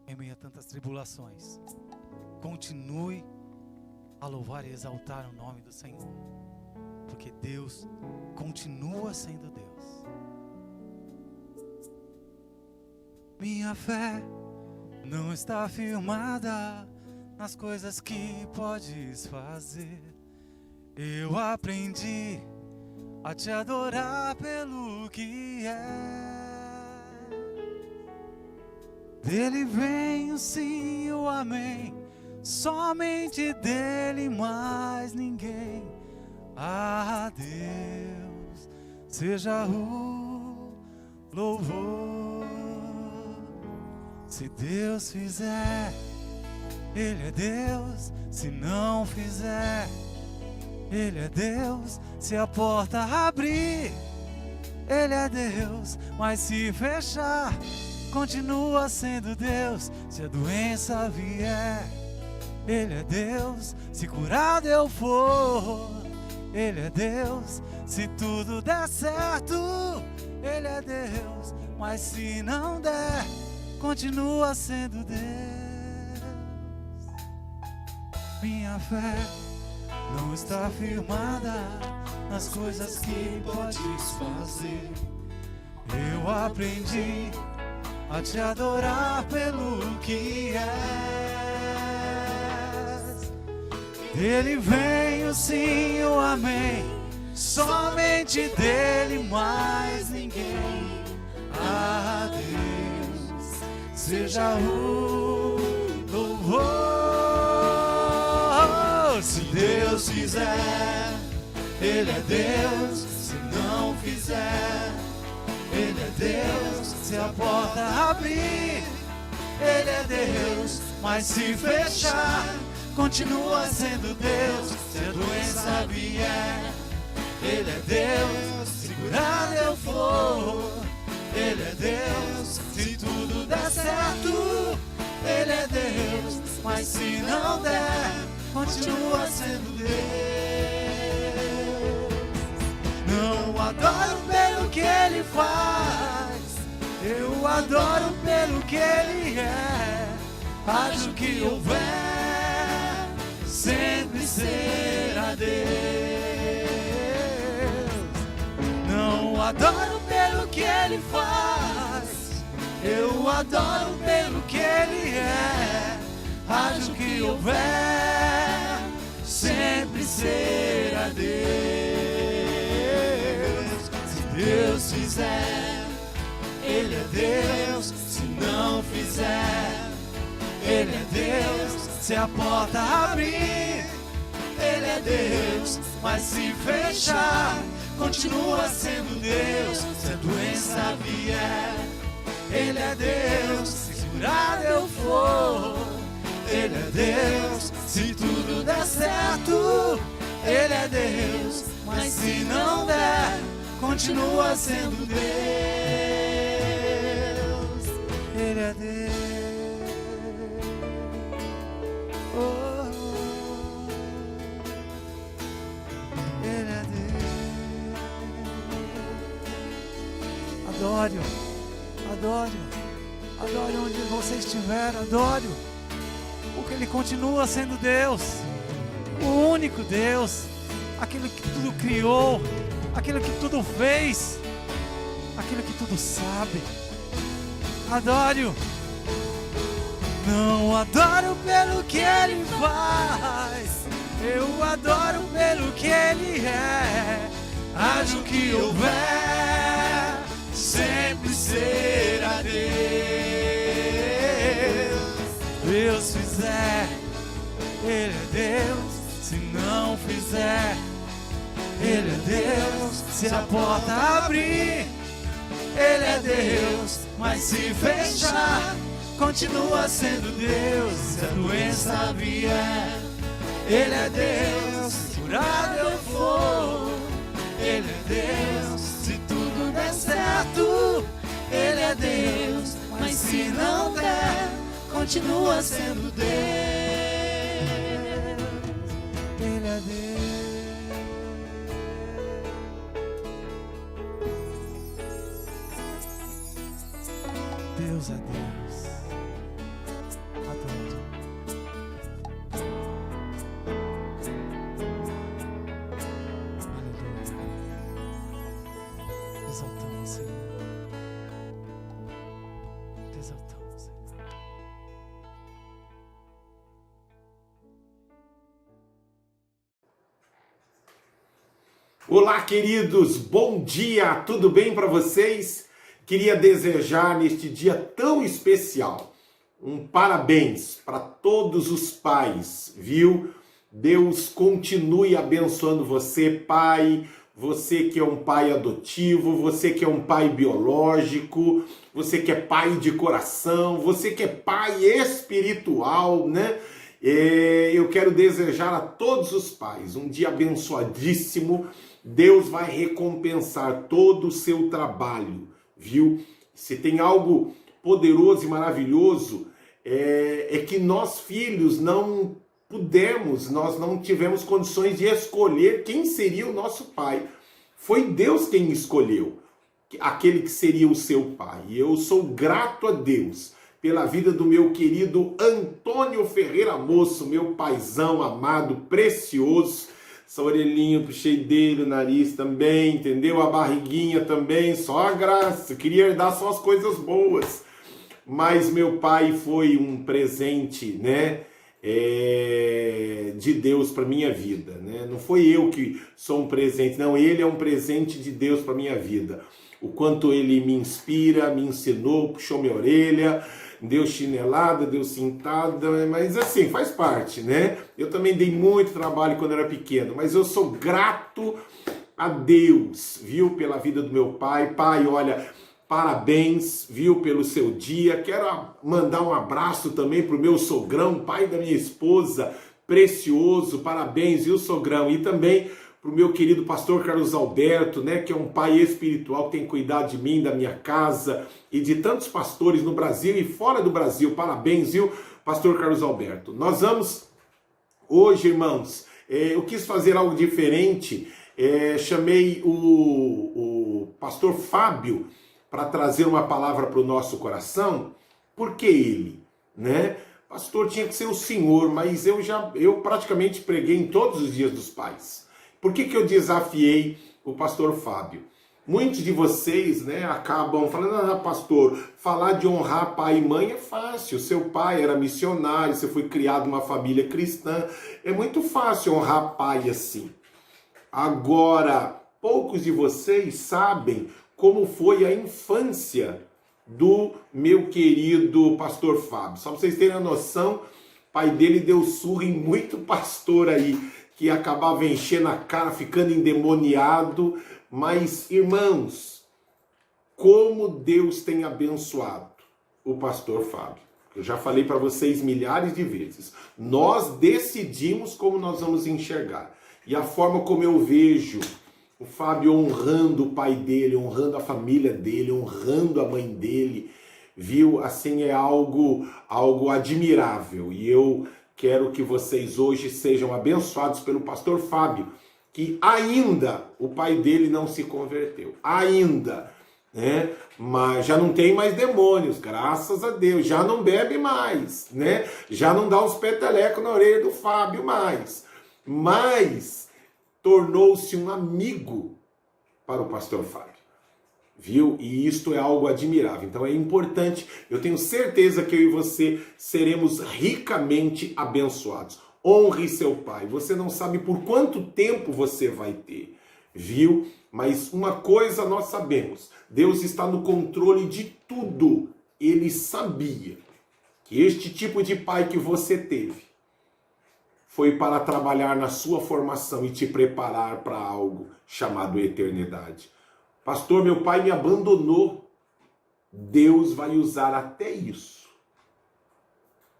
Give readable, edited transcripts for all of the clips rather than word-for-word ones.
em meio a tantas tribulações, continue a louvar e exaltar o nome do Senhor, porque Deus continua sendo Deus. Minha fé não está firmada nas coisas que podes fazer. Eu aprendi a te adorar pelo que é. Dele vem o sim e o amém, somente dele, mais ninguém. A Deus seja o louvor. Se Deus fizer, Ele é Deus. Se não fizer, Ele é Deus. Se a porta abrir, Ele é Deus. Mas se fechar, continua sendo Deus. Se a doença vier, Ele é Deus. Se curado eu for, Ele é Deus. Se tudo der certo, Ele é Deus. Mas se não der, continua sendo Deus. Minha fé não está firmada nas coisas que podes fazer. Eu aprendi a te adorar pelo que és. Dele vem o sim e o amém, somente dele, mais ninguém. A Deus seja o louvor. Se Deus fizer, Ele é Deus. Se não fizer, Ele é Deus. Se a porta abrir, Ele é Deus. Mas se fechar, continua sendo Deus. Se a doença vier, Ele é Deus. Se curado eu for, Ele é Deus. Se tudo der certo, Ele é Deus. Mas se não der, continua sendo Deus. Não adoro pelo que Ele faz, eu adoro pelo que Ele é. Haja o que houver, sempre será Deus. Não adoro pelo que Ele faz, eu adoro pelo que Ele é. Haja o que houver, sempre será Deus. Se Deus fizer, Ele é Deus. Se não fizer, Ele é Deus. Se a porta abrir, Ele é Deus. Mas se fechar, continua sendo Deus. Se a doença vier, Ele é Deus. Se curado eu for, Ele é Deus. Se tudo der certo, Ele é Deus. Mas se não der, continua sendo Deus. Ele é Deus. Oh, Ele é Deus. Adore-o, adore-o, adore onde você estiver, adore-o. Porque Ele continua sendo Deus, o único Deus, aquele que tudo criou, aquele que tudo fez, aquele que tudo sabe. Adore-o. Não adoro pelo que Ele faz, eu adoro pelo que Ele é. Haja o que houver, sempre será Deus. Deus fizer, Ele é Deus. Se não fizer, Ele é Deus. Se a porta abrir, Ele é Deus. Mas se fechar, continua sendo Deus. Se a doença vier, Ele é Deus. Se curado eu for, Ele é Deus. Se tudo der certo, Ele é Deus. Mas se não der, continua sendo Deus. Ele é Deus. Deus é Deus. Olá, queridos, bom dia, tudo bem para vocês? Queria desejar neste dia tão especial um parabéns para todos os pais, viu? Deus continue abençoando você, pai, você que é um pai adotivo, você que é um pai biológico, você que é pai de coração, você que é pai espiritual, né? Eu quero desejar a todos os pais um dia abençoadíssimo. Deus vai recompensar todo o seu trabalho, viu? Se tem algo poderoso e maravilhoso, é que nós filhos não nós não tivemos condições de escolher quem seria o nosso pai. Foi Deus quem escolheu aquele que seria o seu pai. E eu sou grato a Deus pela vida do meu querido Antônio Ferreira Moço, meu paizão amado, precioso. Essa orelhinha puxei dele, o nariz também, entendeu? A barriguinha também, só a graça. Eu queria herdar só as coisas boas. Mas meu pai foi um presente, né? De Deus para minha vida, né? Não foi eu que sou um presente, não, ele é um presente de Deus para minha vida. O quanto ele me inspira, me ensinou, puxou minha orelha, deu chinelada, deu cintada, mas assim, faz parte, né? Eu também dei muito trabalho quando era pequeno, mas eu sou grato a Deus, viu, pela vida do meu pai. Pai, olha, parabéns, viu, pelo seu dia. Quero mandar um abraço também pro meu sogrão, pai da minha esposa, precioso, parabéns, viu, sogrão? E também pro meu querido pastor Carlos Alberto, né, que é um pai espiritual que tem cuidado de mim, da minha casa e de tantos pastores no Brasil e fora do Brasil. Parabéns, viu, pastor Carlos Alberto? Nós vamos hoje, irmãos, eu quis fazer algo diferente, chamei o pastor Fábio para trazer uma palavra para o nosso coração. Por que ele, né? Pastor, tinha que ser o senhor, mas eu praticamente preguei em todos os dias dos pais. Por que eu desafiei o pastor Fábio? Muitos de vocês, né, acabam falando, pastor, falar de honrar pai e mãe é fácil. Seu pai era missionário, você foi criado numa família cristã. É muito fácil honrar pai assim. Agora, poucos de vocês sabem como foi a infância do meu querido pastor Fábio. Só para vocês terem a noção, o pai dele deu surra em muito pastor aí, que acabava enchendo a cara, ficando endemoniado. Mas, irmãos, como Deus tem abençoado o pastor Fábio. Eu já falei para vocês milhares de vezes. Nós decidimos como nós vamos enxergar. E a forma como eu vejo o Fábio honrando o pai dele, honrando a família dele, honrando a mãe dele, viu? Assim, é algo admirável. E eu quero que vocês hoje sejam abençoados pelo pastor Fábio, que ainda o pai dele não se converteu. Ainda, né? Mas já não tem mais demônios, graças a Deus. Já não bebe mais, né? Já não dá uns petelecos na orelha do Fábio mais. Mas tornou-se um amigo para o pastor Fábio, viu? E isto é algo admirável. Então é importante, eu tenho certeza que eu e você seremos ricamente abençoados. Honre seu pai. Você não sabe por quanto tempo você vai ter, viu? Mas uma coisa nós sabemos, Deus está no controle de tudo. Ele sabia que este tipo de pai que você teve foi para trabalhar na sua formação e te preparar para algo chamado eternidade. Pastor, meu pai me abandonou. Deus vai usar até isso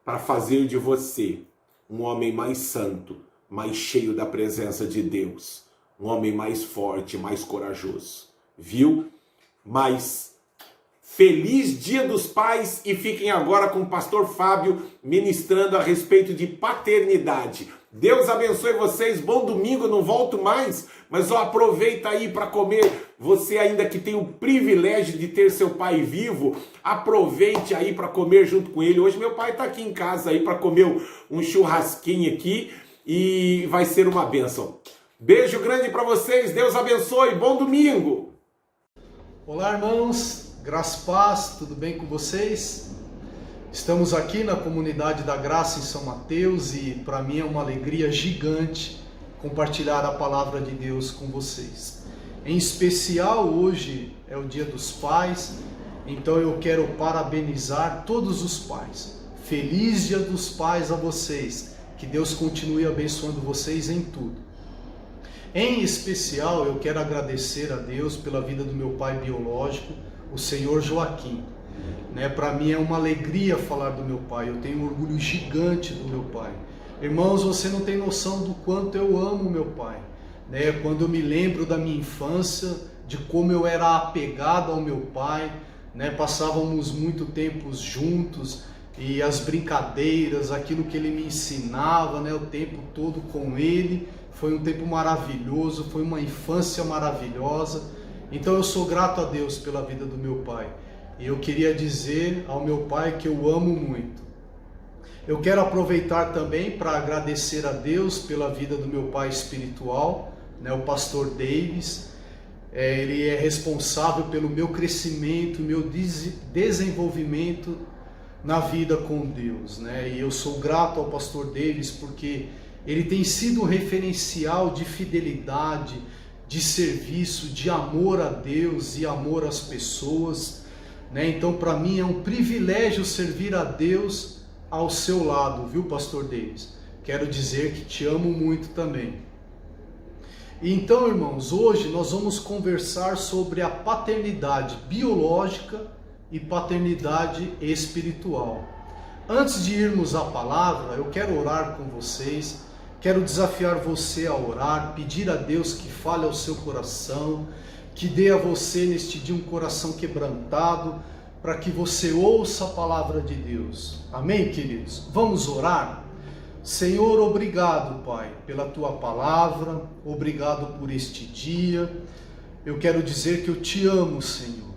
para fazer de você um homem mais santo, mais cheio da presença de Deus, um homem mais forte, mais corajoso. Viu? Mas feliz Dia dos Pais e fiquem agora com o pastor Fábio ministrando a respeito de paternidade. Deus abençoe vocês, bom domingo, não volto mais, mas aproveita aí para comer. Você ainda que tem o privilégio de ter seu pai vivo, aproveite aí para comer junto com ele. Hoje meu pai está aqui em casa aí para comer um churrasquinho aqui e vai ser uma bênção. Beijo grande para vocês, Deus abençoe, bom domingo! Olá, irmãos, graça e paz, tudo bem com vocês? Estamos aqui na Comunidade da Graça em São Mateus e para mim é uma alegria gigante compartilhar a palavra de Deus com vocês. Em especial, hoje é o Dia dos Pais, então eu quero parabenizar todos os pais. Feliz Dia dos Pais a vocês, que Deus continue abençoando vocês em tudo. Em especial, eu quero agradecer a Deus pela vida do meu pai biológico, o senhor Joaquim. Para mim é uma alegria falar do meu pai, eu tenho um orgulho gigante do meu pai. Irmãos, você não tem noção do quanto eu amo meu pai. Quando eu me lembro da minha infância, de como eu era apegado ao meu pai, passávamos muito tempo juntos, e as brincadeiras, aquilo que ele me ensinava, o tempo todo com ele, foi um tempo maravilhoso, foi uma infância maravilhosa. Então eu sou grato a Deus pela vida do meu pai. E eu queria dizer ao meu pai que eu amo muito. Eu quero aproveitar também para agradecer a Deus pela vida do meu pai espiritual, o pastor Davis. Ele é responsável pelo meu crescimento, meu desenvolvimento na vida com Deus. E eu sou grato ao pastor Davis porque ele tem sido um referencial de fidelidade, de serviço, de amor a Deus e amor às pessoas. Então, para mim é um privilégio servir a Deus ao seu lado, viu, pastor Davis? Quero dizer que te amo muito também. Então, irmãos, hoje nós vamos conversar sobre a paternidade biológica e paternidade espiritual. Antes de irmos à palavra, eu quero orar com vocês, quero desafiar você a orar, pedir a Deus que fale ao seu coração, que dê a você neste dia um coração quebrantado, para que você ouça a palavra de Deus. Amém, queridos? Vamos orar? Senhor, obrigado, Pai, pela Tua palavra, obrigado por este dia. Eu quero dizer que eu te amo, Senhor.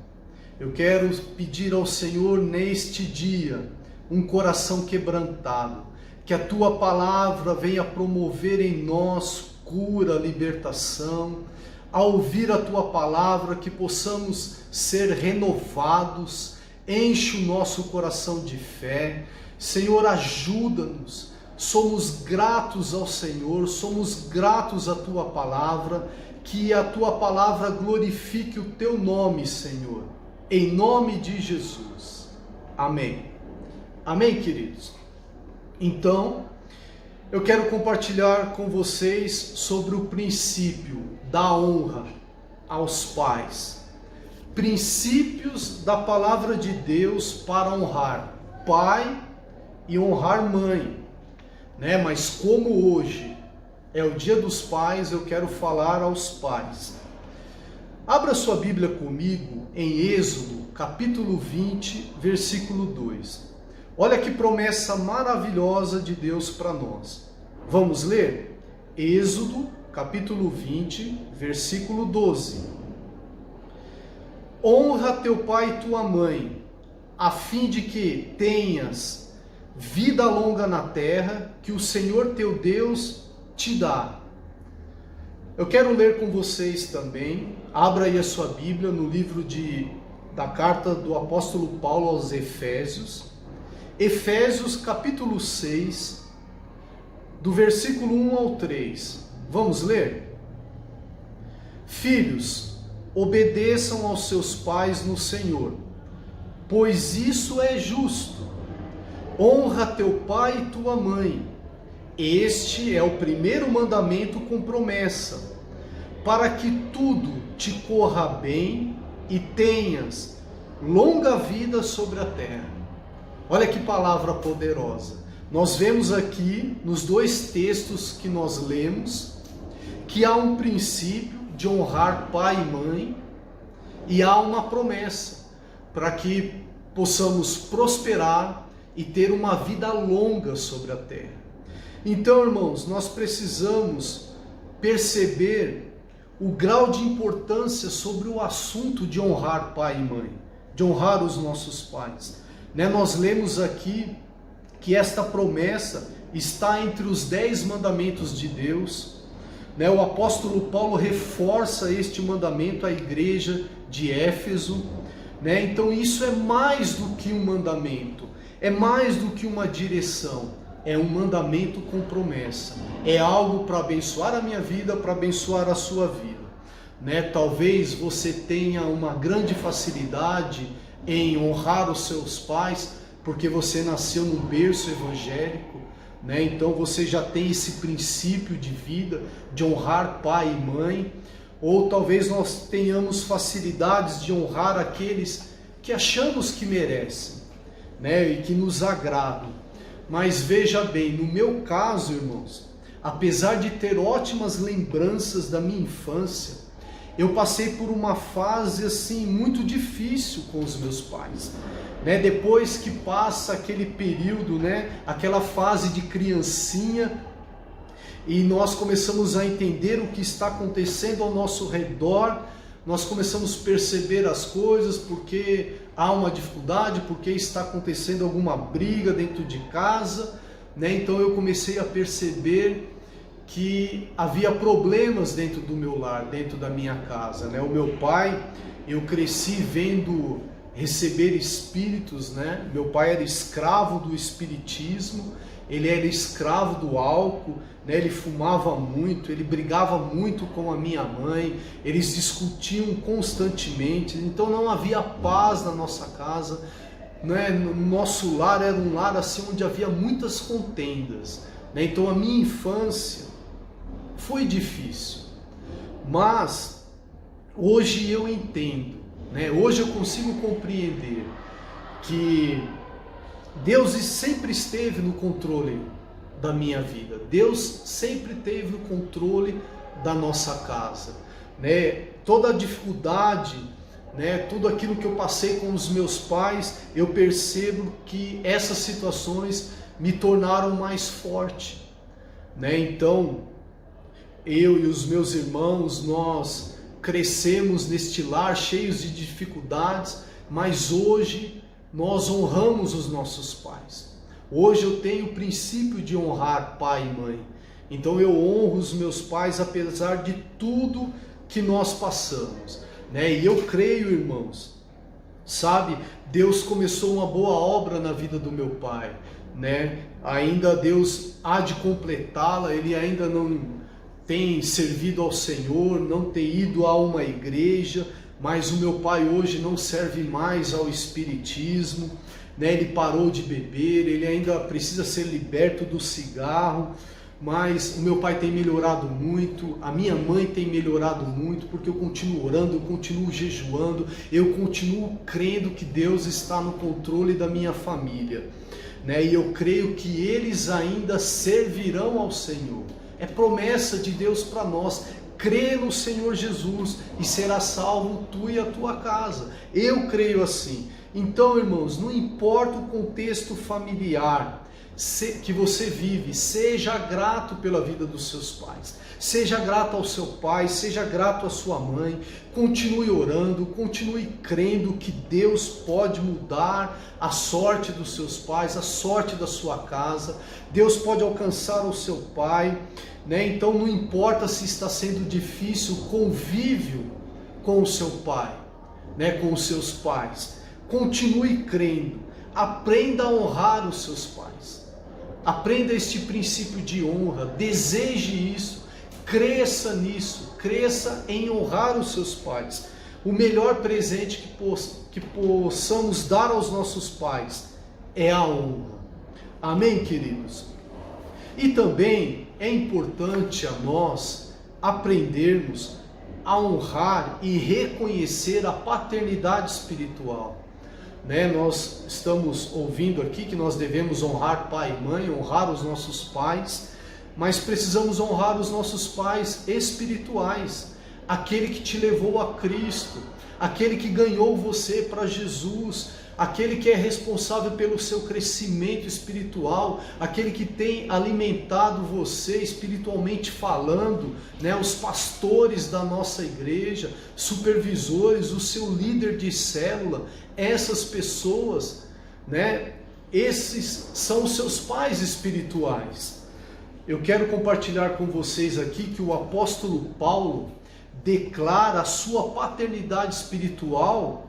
Eu quero pedir ao Senhor neste dia um coração quebrantado, que a Tua palavra venha promover em nós cura, libertação. Ao ouvir a Tua palavra, que possamos ser renovados, enche o nosso coração de fé. Senhor, ajuda-nos. Somos gratos ao Senhor, somos gratos à Tua palavra, que a Tua palavra glorifique o Teu nome, Senhor. Em nome de Jesus. Amém. Amém, queridos? Então, eu quero compartilhar com vocês sobre o princípio da honra aos pais. Princípios da palavra de Deus para honrar pai e honrar mãe. Mas como hoje é o Dia dos Pais, eu quero falar aos pais. Abra sua Bíblia comigo em Êxodo, capítulo 20, versículo 2. Olha que promessa maravilhosa de Deus para nós. Vamos ler? Êxodo, capítulo 20, versículo 12. Honra teu pai e tua mãe, a fim de que tenhas vida longa na terra, que o Senhor teu Deus te dá. Eu quero ler com vocês também, abra aí a sua Bíblia no livro da carta do apóstolo Paulo aos Efésios, Efésios capítulo 6, do versículo 1 ao 3. Vamos ler? Filhos, obedeçam aos seus pais no Senhor, pois isso é justo. Honra teu pai e tua mãe. Este é o primeiro mandamento com promessa, para que tudo te corra bem e tenhas longa vida sobre a terra. Olha que palavra poderosa. Nós vemos aqui, nos dois textos que nós lemos, que há um princípio de honrar pai e mãe, e há uma promessa para que possamos prosperar e ter uma vida longa sobre a terra. Então, irmãos, nós precisamos perceber o grau de importância sobre o assunto de honrar pai e mãe, de honrar os nossos pais. Nós lemos aqui que esta promessa está entre os 10 mandamentos de Deus. O apóstolo Paulo reforça este mandamento à igreja de Éfeso. Então isso é mais do que um mandamento, é mais do que uma direção, é um mandamento com promessa. É algo para abençoar a minha vida, para abençoar a sua vida. Né? Talvez você tenha uma grande facilidade em honrar os seus pais, porque você nasceu num berço evangélico, né? Então você já tem esse princípio de vida, de honrar pai e mãe. Ou talvez nós tenhamos facilidades de honrar aqueles que achamos que merecem, né? E que nos agradam. Mas veja bem, no meu caso, irmãos, apesar de ter ótimas lembranças da minha infância, eu passei por uma fase assim muito difícil com os meus pais, né? Depois que passa aquele período, né? Aquela fase de criancinha, e nós começamos a entender o que está acontecendo ao nosso redor, nós começamos a perceber as coisas, porque há uma dificuldade, porque está acontecendo alguma briga dentro de casa, né? Então eu comecei a perceber que havia problemas dentro do meu lar, dentro da minha casa, né? O meu pai, eu cresci vendo receber espíritos, né? Meu pai era escravo do espiritismo, ele era escravo do álcool, né? Ele fumava muito, ele brigava muito com a minha mãe, eles discutiam constantemente, então não havia paz na nossa casa, né? No nosso lar era um lar assim onde havia muitas contendas, né? Então a minha infância foi difícil, mas hoje eu entendo, né? Hoje eu consigo compreender que Deus sempre esteve no controle da minha vida. Deus sempre esteve no controle da nossa casa, né? Toda a dificuldade, né? Tudo aquilo que eu passei com os meus pais, eu percebo que essas situações me tornaram mais forte, né? Então, eu e os meus irmãos, nós crescemos neste lar cheios de dificuldades, mas hoje nós honramos os nossos pais. Hoje eu tenho o princípio de honrar pai e mãe. Então eu honro os meus pais apesar de tudo que nós passamos, né? E eu creio, irmãos, sabe, Deus começou uma boa obra na vida do meu pai, né? Ainda Deus há de completá-la, ele ainda não tem servido ao Senhor, não tem ido a uma igreja, mas o meu pai hoje não serve mais ao espiritismo, né? Ele parou de beber, ele ainda precisa ser liberto do cigarro, mas o meu pai tem melhorado muito, a minha mãe tem melhorado muito, porque eu continuo orando, eu continuo jejuando, eu continuo crendo que Deus está no controle da minha família, né? E eu creio que eles ainda servirão ao Senhor. É promessa de Deus para nós. Crê no Senhor Jesus e será salvo tu e a tua casa. Eu creio assim. Então, irmãos, não importa o contexto familiar que você vive, seja grato pela vida dos seus pais. Seja grato ao seu pai, seja grato à sua mãe. Continue orando, continue crendo que Deus pode mudar a sorte dos seus pais, a sorte da sua casa. Deus pode alcançar o seu pai, né? Então não importa se está sendo difícil o convívio com o seu pai, né? Com os seus pais. Continue crendo, aprenda a honrar os seus pais. Aprenda este princípio de honra, deseje isso, cresça nisso, cresça em honrar os seus pais. O melhor presente que possamos dar aos nossos pais é a honra. Amém, queridos? E também é importante a nós aprendermos a honrar e reconhecer a paternidade espiritual. Né? Nós estamos ouvindo aqui que nós devemos honrar pai e mãe, honrar os nossos pais, mas precisamos honrar os nossos pais espirituais, aquele que te levou a Cristo, aquele que ganhou você para Jesus, aquele que é responsável pelo seu crescimento espiritual, aquele que tem alimentado você espiritualmente falando, né? Os pastores da nossa igreja, supervisores, o seu líder de célula, essas pessoas, né? Esses são os seus pais espirituais. Eu quero compartilhar com vocês aqui que o apóstolo Paulo declara a sua paternidade espiritual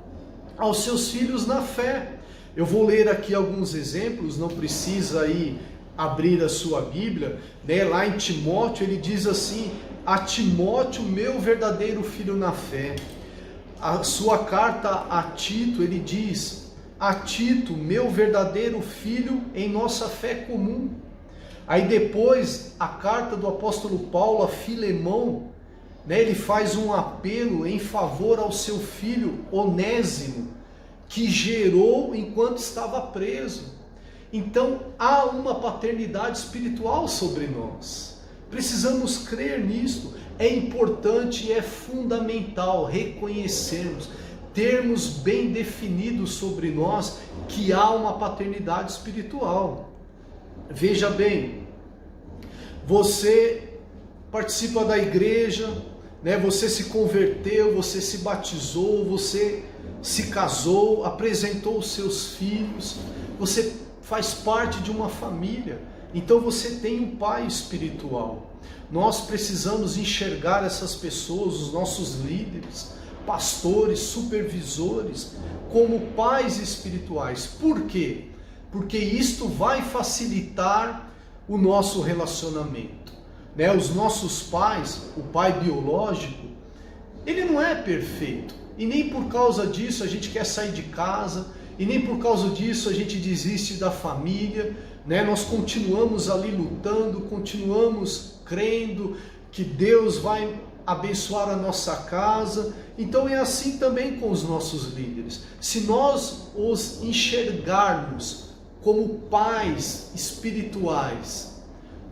aos seus filhos na fé. Eu vou ler aqui alguns exemplos, não precisa aí abrir a sua Bíblia, né, lá em Timóteo, ele diz assim: a Timóteo, meu verdadeiro filho na fé. A sua carta a Tito, ele diz: a Tito, meu verdadeiro filho em nossa fé comum. Aí depois, a carta do apóstolo Paulo a Filemão, né, ele faz um apelo em favor ao seu filho Onésimo, que gerou enquanto estava preso. Então, há uma paternidade espiritual sobre nós. Precisamos crer nisso. É importante e é fundamental reconhecermos, termos bem definido sobre nós que há uma paternidade espiritual. Veja bem, você participa da igreja, né? Você se converteu, você se batizou, você se casou, apresentou os seus filhos, você faz parte de uma família, então você tem um pai espiritual. Nós precisamos enxergar essas pessoas, os nossos líderes, pastores, supervisores, como pais espirituais. Por quê? Porque isto vai facilitar o nosso relacionamento, né? Os nossos pais, o pai biológico, ele não é perfeito, e nem por causa disso a gente quer sair de casa, e nem por causa disso a gente desiste da família, né? Nós continuamos ali lutando, continuamos crendo que Deus vai abençoar a nossa casa. Então é assim também com os nossos líderes. Se nós os enxergarmos como pais espirituais,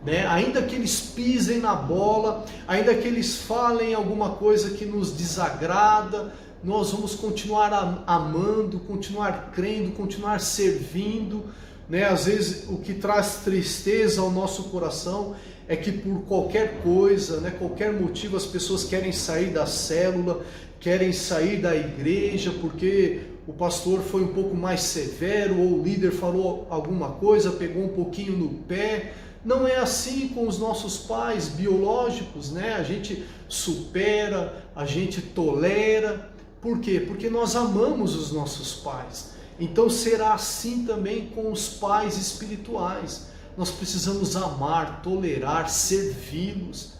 né? Ainda que eles pisem na bola, ainda que eles falem alguma coisa que nos desagrada, nós vamos continuar amando, continuar crendo, continuar servindo, né? Às vezes o que traz tristeza ao nosso coração é que por qualquer coisa, né, qualquer motivo, as pessoas querem sair da célula, querem sair da igreja, porque o pastor foi um pouco mais severo, ou o líder falou alguma coisa, pegou um pouquinho no pé. Não é assim com os nossos pais biológicos, né? A gente supera, a gente tolera. Por quê? Porque nós amamos os nossos pais. Então será assim também com os pais espirituais. Nós precisamos amar, tolerar, servi-los,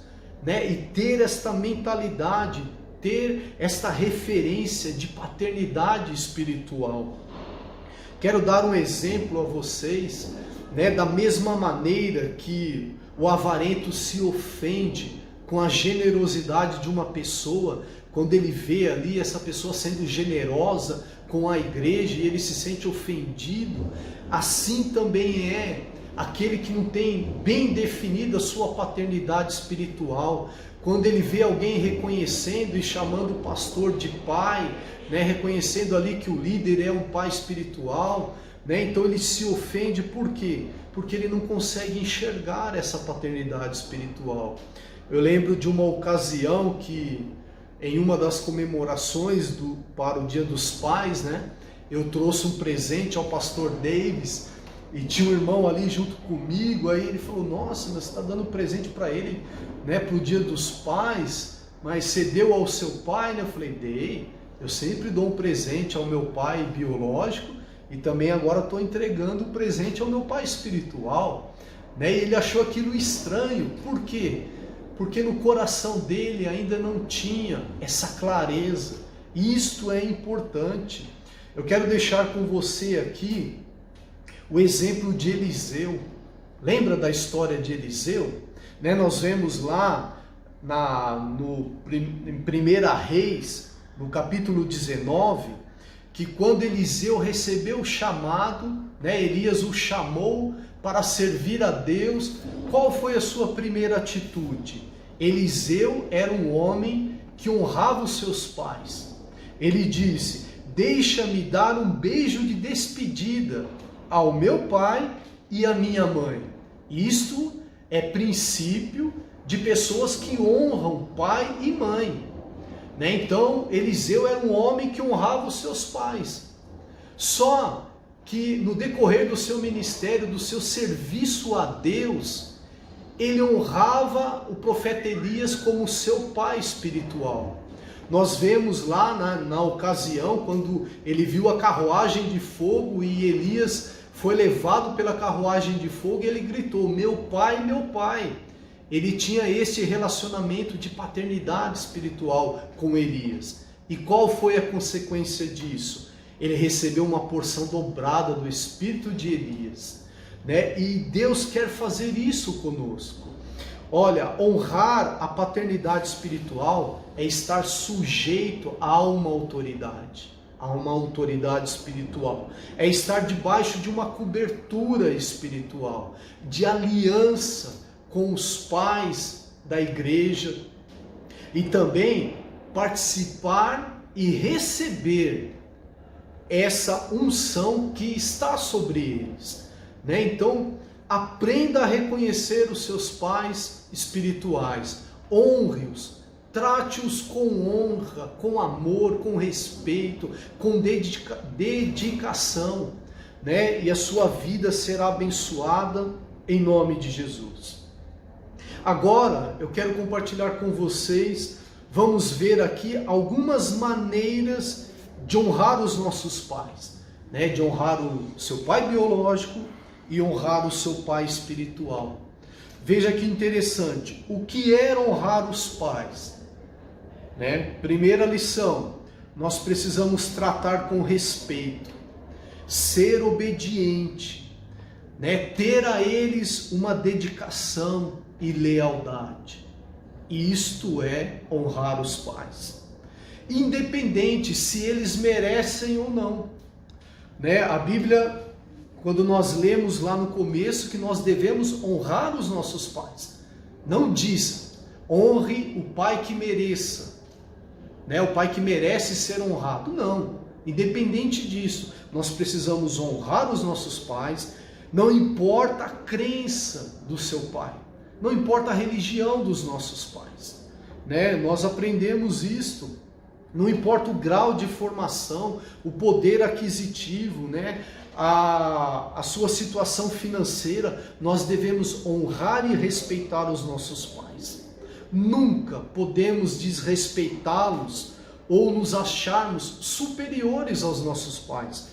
né? E ter esta mentalidade, ter esta referência de paternidade espiritual. Quero dar um exemplo a vocês, né? Da mesma maneira que o avarento se ofende com a generosidade de uma pessoa, quando ele vê ali essa pessoa sendo generosa com a igreja e ele se sente ofendido, assim também é aquele que não tem bem definida a sua paternidade espiritual. Quando ele vê alguém reconhecendo e chamando o pastor de pai, né, reconhecendo ali que o líder é um pai espiritual, né, então ele se ofende. Por quê? Porque ele não consegue enxergar essa paternidade espiritual. Eu lembro de uma ocasião que, em uma das comemorações para o Dia dos Pais, né, eu trouxe um presente ao pastor Davis, e tinha um irmão ali junto comigo. Aí ele falou: nossa, mas você está dando presente para ele, né, para o Dia dos Pais, mas você deu ao seu pai, né? Eu falei: dei, eu sempre dou um presente ao meu pai biológico, e também agora estou entregando um presente ao meu pai espiritual, né? E ele achou aquilo estranho. Por quê? Porque no coração dele ainda não tinha essa clareza. Isto é importante. Eu quero deixar com você aqui o exemplo de Eliseu. Lembra da história de Eliseu? Né? Nós vemos lá em 1 Reis, no capítulo 19, que quando Eliseu recebeu o chamado, né, Elias o chamou para servir a Deus, qual foi a sua primeira atitude? Eliseu era um homem que honrava os seus pais. Ele disse: deixa-me dar um beijo de despedida ao meu pai e à minha mãe. Isto é princípio de pessoas que honram pai e mãe, né? Então Eliseu era um homem que honrava os seus pais. Só que no decorrer do seu ministério, do seu serviço a Deus, ele honrava o profeta Elias como seu pai espiritual. Nós vemos lá na ocasião, quando ele viu a carruagem de fogo e Elias foi levado pela carruagem de fogo e ele gritou: meu pai, meu pai. Ele tinha esse relacionamento de paternidade espiritual com Elias. E qual foi a consequência disso? Ele recebeu uma porção dobrada do espírito de Elias, né? E Deus quer fazer isso conosco. Olha, honrar a paternidade espiritual é estar sujeito a uma autoridade espiritual. É estar debaixo de uma cobertura espiritual, de aliança com os pais da igreja, e também participar e receber essa unção que está sobre eles, né? Então, aprenda a reconhecer os seus pais espirituais, honre-os, trate-os com honra, com amor, com respeito, com dedicação, né? E a sua vida será abençoada em nome de Jesus. Agora, eu quero compartilhar com vocês, vamos ver aqui algumas maneiras de honrar os nossos pais, né? De honrar o seu pai biológico e honrar o seu pai espiritual. Veja que interessante, o que é honrar os pais, né? Primeira lição, nós precisamos tratar com respeito, ser obediente, né? Ter a eles uma dedicação e lealdade. Isto é honrar os pais, independente se eles merecem ou não, né? A Bíblia, quando nós lemos lá no começo que nós devemos honrar os nossos pais, não diz honre o pai que mereça, né? O pai que merece ser honrado, não. Independente disso, nós precisamos honrar os nossos pais, não importa a crença do seu pai, não importa a religião dos nossos pais, né? Nós aprendemos isto, não importa o grau de formação, o poder aquisitivo, né? A sua situação financeira, nós devemos honrar e respeitar os nossos pais. Nunca podemos desrespeitá-los ou nos acharmos superiores aos nossos pais,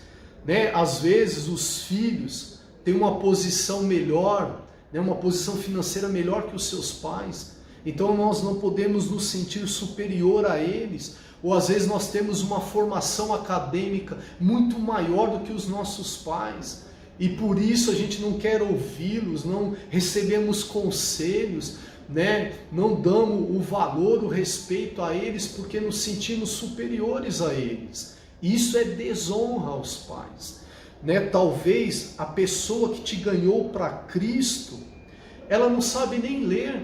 né? Às vezes os filhos têm uma posição melhor, né? Uma posição financeira melhor que os seus pais, então nós não podemos nos sentir superior a eles. Ou às vezes nós temos uma formação acadêmica muito maior do que os nossos pais, e por isso a gente não quer ouvi-los, não recebemos conselhos, né? Não damos o valor, o respeito a eles, porque nos sentimos superiores a eles. Isso é desonra aos pais, né? Talvez a pessoa que te ganhou para Cristo, ela não sabe nem ler,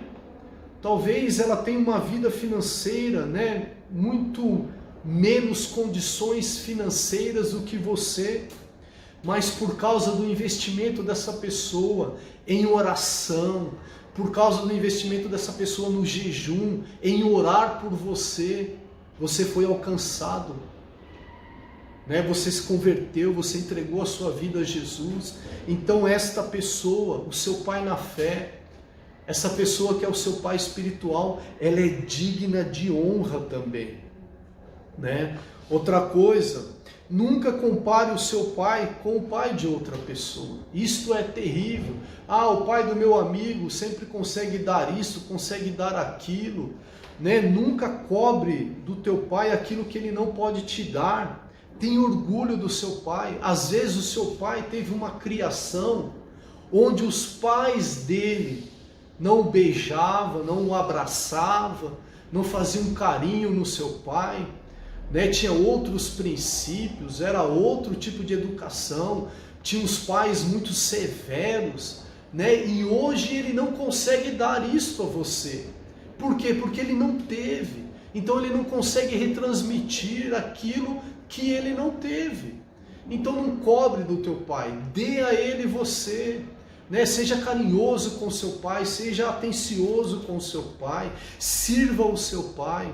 talvez ela tenha uma vida financeira, né? Muito menos condições financeiras do que você, mas por causa do investimento dessa pessoa em oração, por causa do investimento dessa pessoa no jejum, em orar por você, você foi alcançado, né? Você se converteu, você entregou a sua vida a Jesus. Então esta pessoa, o seu pai na fé, essa pessoa que é o seu pai espiritual, ela é digna de honra também, né? Outra coisa, nunca compare o seu pai com o pai de outra pessoa. Isto é terrível. Ah, o pai do meu amigo sempre consegue dar isso, consegue dar aquilo, né? Nunca cobre do teu pai aquilo que ele não pode te dar. Tenha orgulho do seu pai. Às vezes o seu pai teve uma criação onde os pais dele não o beijava, não o abraçava, não fazia um carinho no seu pai, né? Tinha outros princípios, era outro tipo de educação, tinha os pais muito severos, né? E hoje ele não consegue dar isso a você. Por quê? Porque ele não teve. Então ele não consegue retransmitir aquilo que ele não teve. Então não cobre do teu pai, dê a ele você, né? Seja carinhoso com seu pai, seja atencioso com seu pai, sirva o seu pai.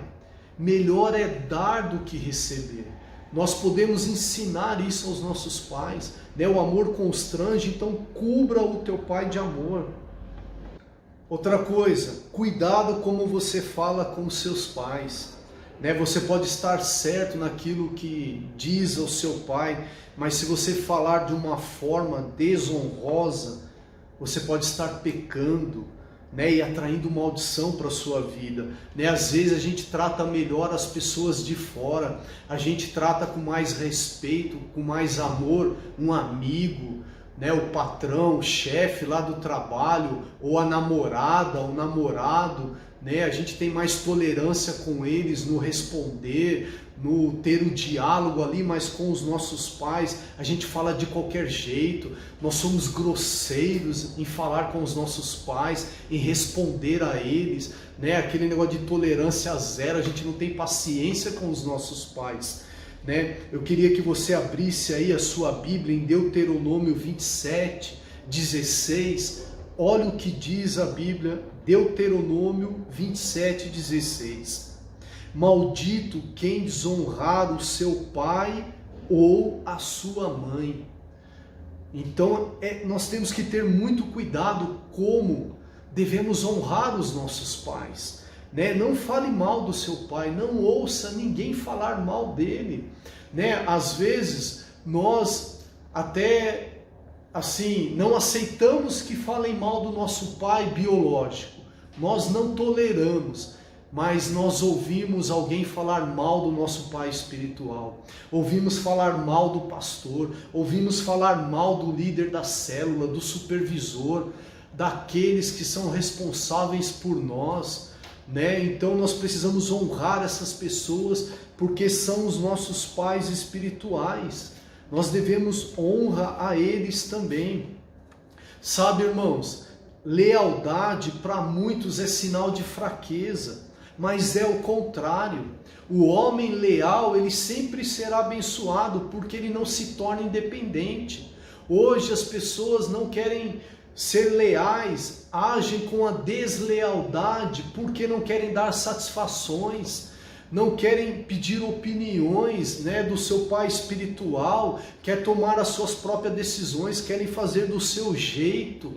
Melhor é dar do que receber. Nós podemos ensinar isso aos nossos pais, né? O amor constrange, então cubra o teu pai de amor. Outra coisa, cuidado como você fala com os seus pais, né? Você pode estar certo naquilo que diz ao seu pai, mas se você falar de uma forma desonrosa, você pode estar pecando, né? E atraindo maldição para a sua vida, né? Às vezes a gente trata melhor as pessoas de fora, a gente trata com mais respeito, com mais amor, um amigo, né? O patrão, o chefe lá do trabalho, ou a namorada, o namorado, né? A gente tem mais tolerância com eles no responder, no ter o diálogo ali, mas com os nossos pais a gente fala de qualquer jeito, nós somos grosseiros em falar com os nossos pais, em responder a eles, né? Aquele negócio de tolerância zero, a gente não tem paciência com os nossos pais, né? Eu queria que você abrisse aí a sua Bíblia em Deuteronômio 27, 16, olha o que diz a Bíblia, Deuteronômio 27, 16. Maldito quem desonrar o seu pai ou a sua mãe. Então nós temos que ter muito cuidado como devemos honrar os nossos pais, né? Não fale mal do seu pai, não ouça ninguém falar mal dele, né? Às vezes nós até assim não aceitamos que falem mal do nosso pai biológico, nós não toleramos, mas nós ouvimos alguém falar mal do nosso pai espiritual, ouvimos falar mal do pastor, ouvimos falar mal do líder da célula, do supervisor, daqueles que são responsáveis por nós, né? Então nós precisamos honrar essas pessoas porque são os nossos pais espirituais, nós devemos honra a eles também. Sabe, irmãos, lealdade para muitos é sinal de fraqueza, mas é o contrário. O homem leal, ele sempre será abençoado porque ele não se torna independente. Hoje as pessoas não querem ser leais, agem com a deslealdade porque não querem dar satisfações, não querem pedir opiniões, né, do seu pai espiritual, quer tomar as suas próprias decisões, querem fazer do seu jeito,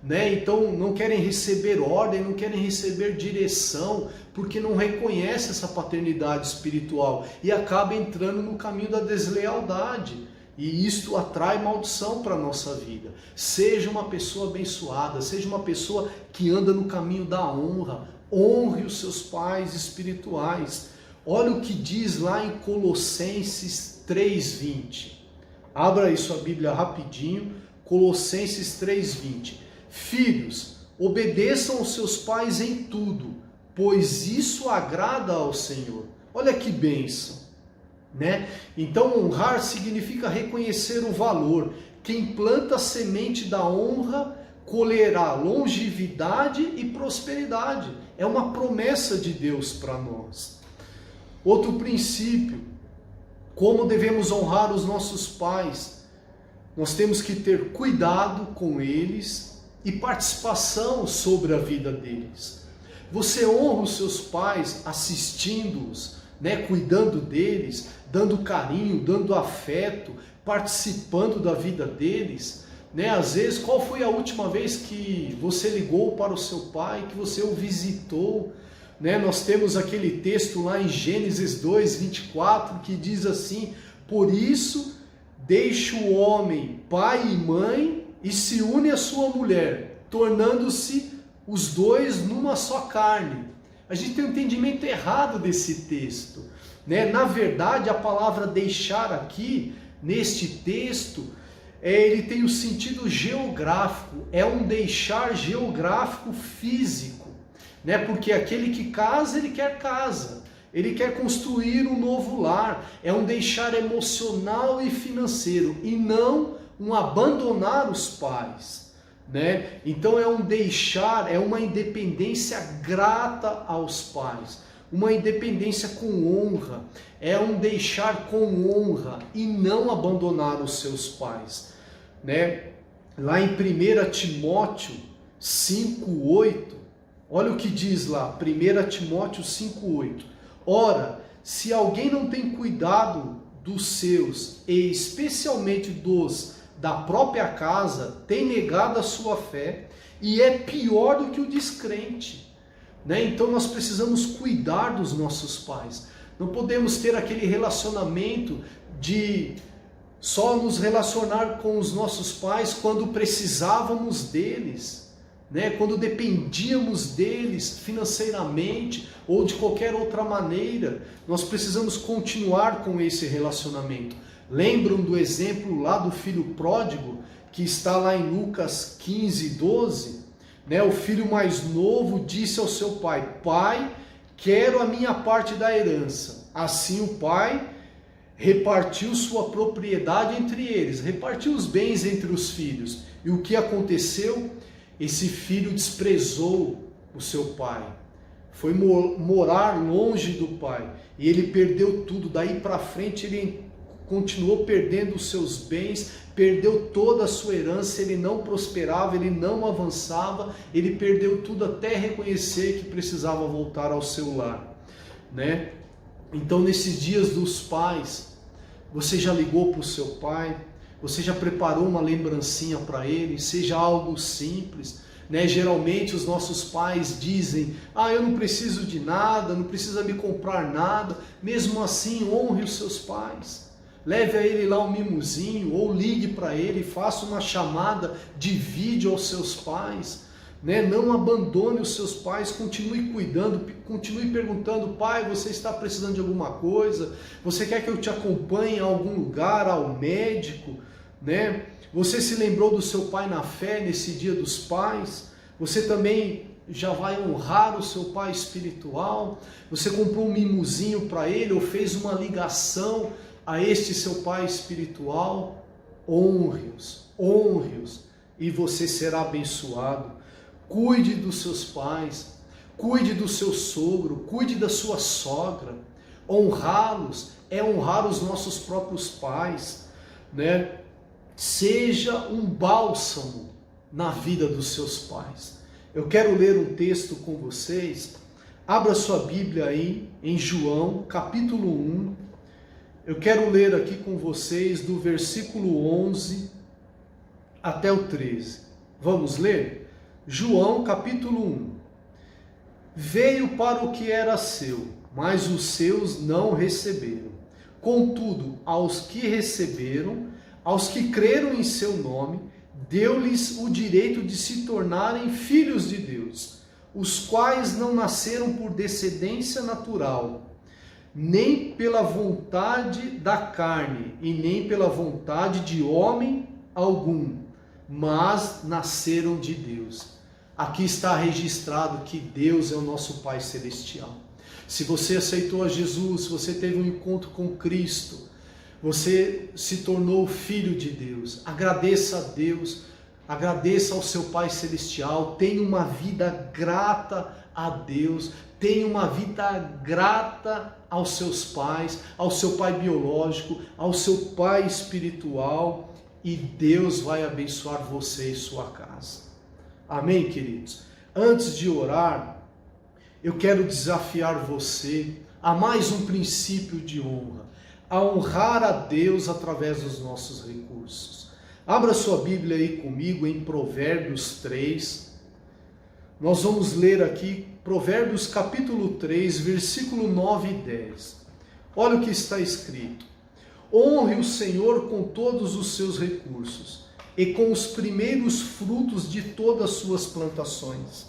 né? Então não querem receber ordem, não querem receber direção, porque não reconhece essa paternidade espiritual e acaba entrando no caminho da deslealdade, e isto atrai maldição para a nossa vida. Seja uma pessoa abençoada, seja uma pessoa que anda no caminho da honra, honre os seus pais espirituais. Olha o que diz lá em Colossenses 3:20. Abra aí sua Bíblia rapidinho, Colossenses 3:20. Filhos, obedeçam aos seus pais em tudo, pois isso agrada ao Senhor. Olha que bênção, né? Então honrar significa reconhecer o valor. Quem planta a semente da honra colherá longevidade e prosperidade. É uma promessa de Deus para nós. Outro princípio, como devemos honrar os nossos pais? Nós temos que ter cuidado com eles e participação sobre a vida deles. Você honra os seus pais assistindo-os, né, cuidando deles, dando carinho, dando afeto, participando da vida deles, né? Às vezes, qual foi a última vez que você ligou para o seu pai, que você o visitou, né? Nós temos aquele texto lá em Gênesis 2:24 que diz assim: por isso deixa o homem pai e mãe e se une à sua mulher, tornando-se os dois numa só carne. A gente tem um entendimento errado desse texto, né? Na verdade, a palavra deixar aqui, neste texto, ele tem o sentido geográfico, é um deixar geográfico físico, né? Porque aquele que casa, ele quer casa, ele quer construir um novo lar, é um deixar emocional e financeiro, e não um abandonar os pais, né? Então é um deixar, é uma independência grata aos pais, uma independência com honra, é um deixar com honra e não abandonar os seus pais, né? Lá em 1 Timóteo 5:8, olha o que diz lá, 1 Timóteo 5:8. Ora, se alguém não tem cuidado dos seus, e especialmente dos da própria casa, tem negado a sua fé e é pior do que o descrente, né? Então nós precisamos cuidar dos nossos pais, Não podemos ter aquele relacionamento de só nos relacionar com os nossos pais quando precisávamos deles, né? Quando dependíamos deles financeiramente ou de qualquer outra maneira. Nós precisamos continuar com esse relacionamento. Lembram do exemplo lá do filho pródigo, que está lá em Lucas 15, 12? Né? O filho mais novo disse ao seu pai: Pai, quero a minha parte da herança. Assim o pai repartiu sua propriedade entre eles, repartiu os bens entre os filhos. E o que aconteceu? Esse filho desprezou o seu pai, foi morar longe do pai, e ele perdeu tudo. Daí para frente ele continuou perdendo os seus bens, perdeu toda a sua herança, ele não prosperava, ele não avançava, ele perdeu tudo até reconhecer que precisava voltar ao seu lar, né? Então, nesses dias dos pais, você já ligou para o seu pai? Você já preparou uma lembrancinha para ele? Seja algo simples, né? Geralmente os nossos pais dizem: eu não preciso de nada, não precisa me comprar nada. Mesmo assim, honre os seus pais. Leve a ele lá um mimozinho, ou ligue para ele, faça uma chamada de vídeo aos seus pais. Né? Não abandone os seus pais, continue cuidando, continue perguntando: pai, você está precisando de alguma coisa? Você quer que eu te acompanhe a algum lugar, ao médico? Né? Você se lembrou do seu pai na fé nesse dia dos pais? Você também já vai honrar o seu pai espiritual? Você comprou um mimozinho para ele ou fez uma ligação a este seu pai espiritual? Honre-os, honre-os, e você será abençoado. Cuide dos seus pais, cuide do seu sogro, cuide da sua sogra. Honrá-los é honrar os nossos próprios pais, né? Seja um bálsamo na vida dos seus pais. Eu quero ler um texto com vocês. Abra sua Bíblia aí em João, capítulo 1. Eu quero ler aqui com vocês do versículo 11 até o 13. Vamos ler? João capítulo 1. Veio para o que era seu, mas os seus não receberam. Contudo, aos que receberam, aos que creram em seu nome, deu-lhes o direito de se tornarem filhos de Deus, os quais não nasceram por descendência natural, nem pela vontade da carne, e nem pela vontade de homem algum, mas nasceram de Deus. Aqui está registrado que Deus é o nosso Pai Celestial. Se você aceitou a Jesus, se você teve um encontro com Cristo, você se tornou filho de Deus. Agradeça a Deus, agradeça ao seu Pai Celestial, tenha uma vida grata a Deus, tenha uma vida grata aos seus pais, ao seu pai biológico, ao seu pai espiritual, e Deus vai abençoar você e sua casa. Amém, queridos? Antes de orar, eu quero desafiar você a mais um princípio de honra, a honrar a Deus através dos nossos recursos. Abra sua Bíblia aí comigo em Provérbios 3. Nós vamos ler aqui Provérbios capítulo 3, versículo 9 e 10. Olha o que está escrito: honre o Senhor com todos os seus recursos e com os primeiros frutos de todas as suas plantações,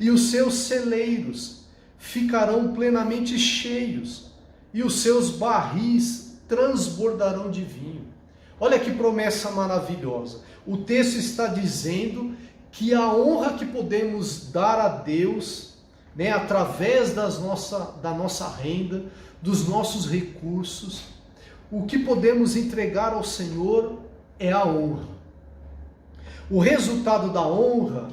e os seus celeiros ficarão plenamente cheios, e os seus barris transbordarão de vinho. Olha que promessa maravilhosa. O texto está dizendo que a honra que podemos dar a Deus, né, através da nossa renda, dos nossos recursos, o que podemos entregar ao Senhor é a honra. O resultado da honra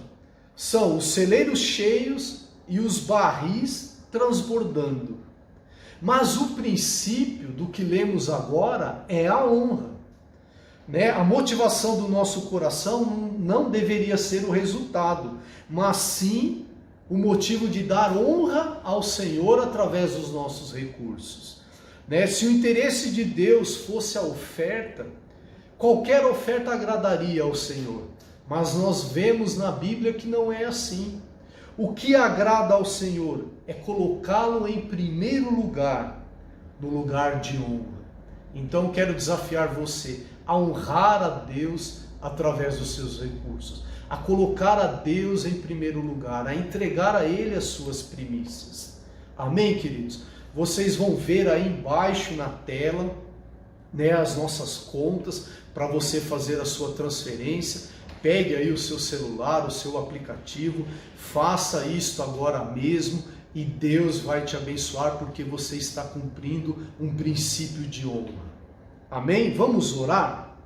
são os celeiros cheios e os barris transbordando. Mas o princípio do que lemos agora é a honra. Né? A motivação do nosso coração não deveria ser o resultado, mas sim o motivo de dar honra ao Senhor através dos nossos recursos. Né? Se o interesse de Deus fosse a oferta, qualquer oferta agradaria ao Senhor. Mas nós vemos na Bíblia que não é assim. O que agrada ao Senhor é colocá-lo em primeiro lugar, no lugar de honra. Então quero desafiar você a honrar a Deus através dos seus recursos, a colocar a Deus em primeiro lugar, a entregar a Ele as suas primícias. Amém, queridos? Vocês vão ver aí embaixo na tela, né, as nossas contas para você fazer a sua transferência. Pegue aí o seu celular, o seu aplicativo, faça isto agora mesmo e Deus vai te abençoar porque você está cumprindo um princípio de honra. Amém? Vamos orar?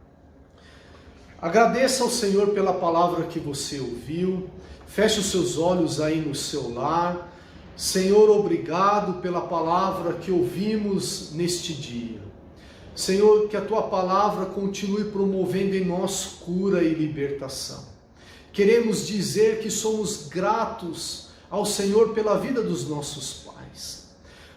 Agradeça ao Senhor pela palavra que você ouviu. Feche os seus olhos aí no seu lar. Senhor, obrigado pela palavra que ouvimos neste dia. Senhor, que a Tua palavra continue promovendo em nós cura e libertação. Queremos dizer que somos gratos ao Senhor pela vida dos nossos pais.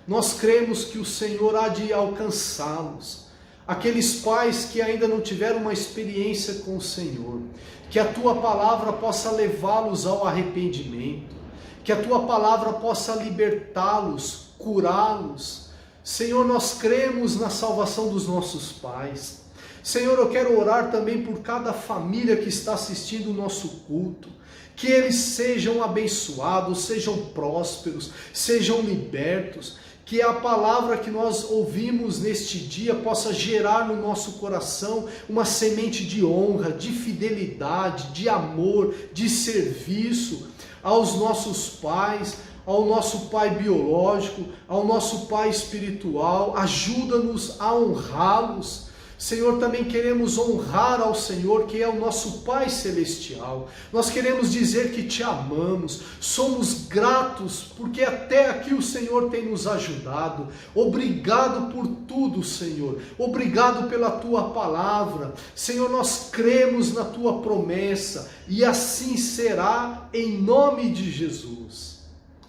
Nós cremos que o Senhor há de alcançá-los. Aqueles pais que ainda não tiveram uma experiência com o Senhor. Que a Tua palavra possa levá-los ao arrependimento. Que a Tua palavra possa libertá-los, curá-los. Senhor, nós cremos na salvação dos nossos pais. Senhor, eu quero orar também por cada família que está assistindo o nosso culto. Que eles sejam abençoados, sejam prósperos, sejam libertos. Que a palavra que nós ouvimos neste dia possa gerar no nosso coração uma semente de honra, de fidelidade, de amor, de serviço aos nossos pais, ao nosso pai biológico, ao nosso pai espiritual. Ajuda-nos a honrá-los. Senhor, também queremos honrar ao Senhor, que é o nosso Pai Celestial. Nós queremos dizer que Te amamos, somos gratos, porque até aqui o Senhor tem nos ajudado. Obrigado por tudo, Senhor. Obrigado pela Tua palavra. Senhor, nós cremos na Tua promessa, e assim será em nome de Jesus.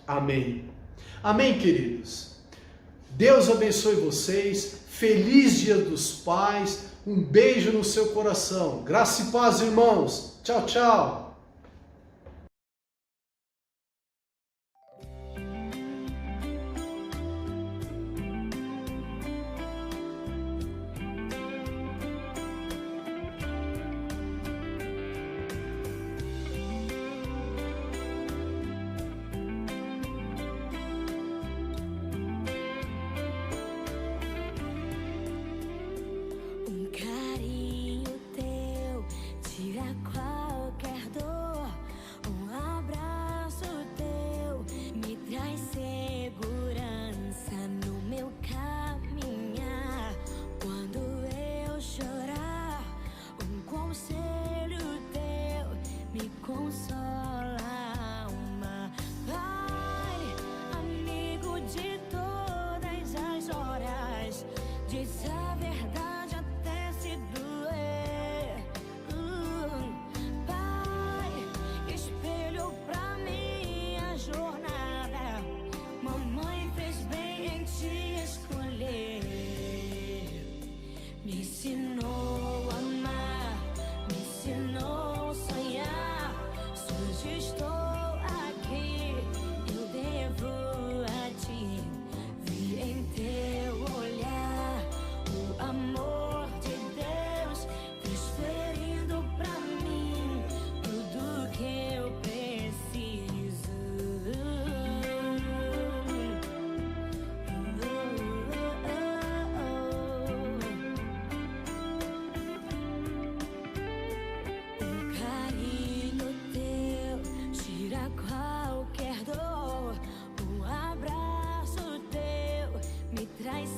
Amém. Amém, queridos. Deus abençoe vocês. Feliz Dia dos Pais. Um beijo no seu coração. Graça e paz, irmãos. Tchau, tchau. Qualquer dor, um abraço teu me traz